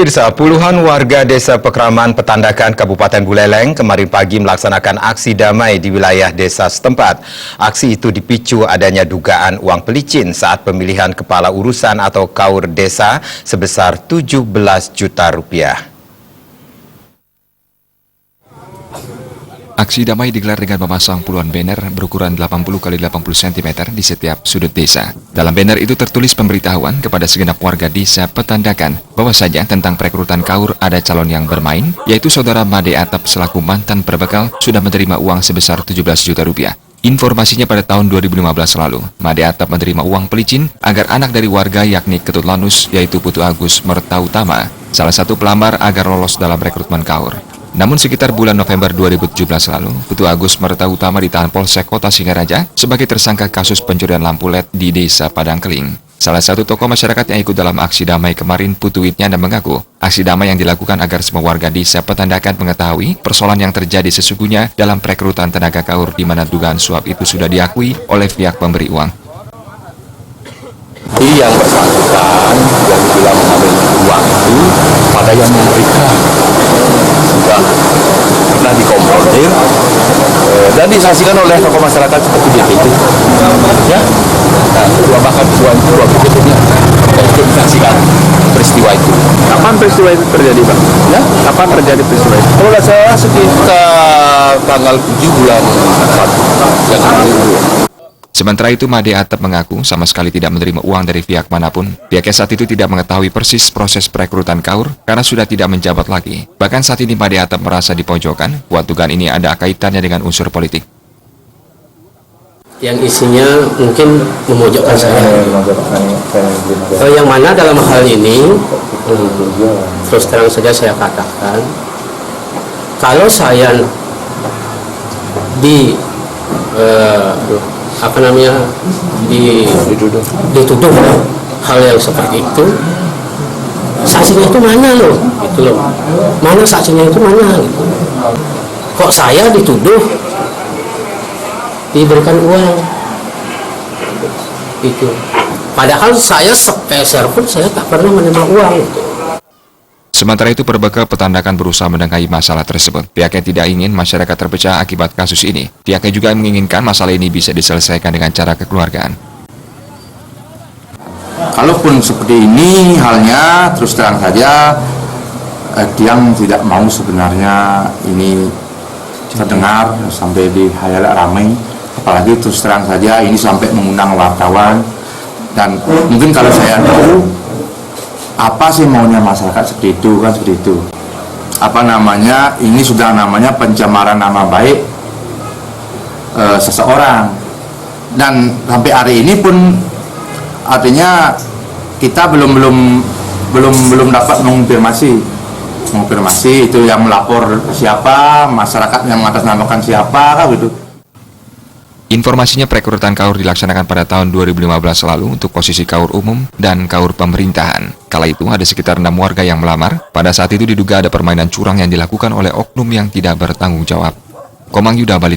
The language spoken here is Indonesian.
Pemirsa, puluhan warga desa Pekraman Petandakan Kabupaten Buleleng kemarin pagi melaksanakan aksi damai di wilayah desa setempat. Aksi itu dipicu adanya dugaan uang pelicin saat pemilihan kepala urusan atau KAUR desa sebesar 17 juta rupiah. Aksi damai digelar dengan memasang puluhan banner berukuran 80 x 80 cm di setiap sudut desa. Dalam banner itu tertulis pemberitahuan kepada segenap warga desa Petandakan bahwasanya tentang perekrutan KAUR ada calon yang bermain, yaitu saudara Made Atap selaku mantan perbekal sudah menerima uang sebesar 17 juta rupiah. Informasinya pada tahun 2015 lalu, Made Atap menerima uang pelicin agar anak dari warga yakni Ketut Lanus yaitu Putu Agus Mertautama, salah satu pelamar agar lolos dalam rekrutmen KAUR. Namun sekitar bulan November 2017 lalu, Putu Agus Mertautama ditahan Polsek Kota Singaraja sebagai tersangka kasus pencurian lampu LED di Desa Padangkeling. Salah satu tokoh masyarakat yang ikut dalam aksi damai kemarin, Putu Witnyana, mengaku aksi damai yang dilakukan agar semua warga Desa Petandakan mengetahui persoalan yang terjadi sesungguhnya dalam perekrutan tenaga KAUR di mana dugaan suap itu sudah diakui oleh pihak pemberi uang. Jadi yang bersangkutan yang bilang mengambil uang itu pada yang memberikan sudah pernah dikonfrontir dan disaksikan oleh tokoh masyarakat seperti itu, ya. Nah, bahkan dua berikutnya untuk disaksikan peristiwa itu. Kapan peristiwa itu terjadi, Bang? Ya, Kapan terjadi peristiwa itu? kalau nggak salah sekitar tanggal 7 bulan 1 yang lalu. Sementara itu, Made Atap mengaku sama sekali tidak menerima uang dari pihak manapun. Pihaknya saat itu tidak mengetahui persis proses perekrutan KAUR karena sudah tidak menjabat lagi. Bahkan saat ini Made Atap merasa dipojokkan, kuat dugaan ini ada kaitannya dengan unsur politik. Yang isinya mungkin memojokkan saya. Yang mana dalam hal ini, terus terang saja saya katakan, kalau saya dituduh hal yang seperti itu, saksinya itu mana loh, gitu loh, mana saksinya itu mana, gitu. Kok saya dituduh diberikan uang, itu, padahal saya sepeser pun saya tak pernah menerima uang, gitu. Sementara itu, Perbekal Petandakan berusaha menengahi masalah tersebut. Pihaknya tidak ingin masyarakat terpecah akibat kasus ini. Pihaknya juga menginginkan masalah ini bisa diselesaikan dengan cara kekeluargaan. Kalaupun seperti ini halnya, terus terang saja Tiang tidak mau sebenarnya ini terdengar sampai di khayal ramai, apalagi terus terang saja ini sampai mengundang wartawan. Dan mungkin kalau saya tahu apa sih maunya masyarakat seperti itu, kan seperti itu. Apa namanya, ini sudah namanya pencemaran nama baik seseorang. Dan sampai hari ini pun artinya kita belum dapat mengonfirmasi itu yang melapor siapa, masyarakat yang mengatasnamakan siapa, kan gitu. Informasinya perekrutan KAUR dilaksanakan pada tahun 2015 lalu untuk posisi KAUR umum dan KAUR pemerintahan. Kala itu ada sekitar 6 warga yang melamar. Pada saat itu diduga ada permainan curang yang dilakukan oleh oknum yang tidak bertanggung jawab. Komang Yuda, Bali.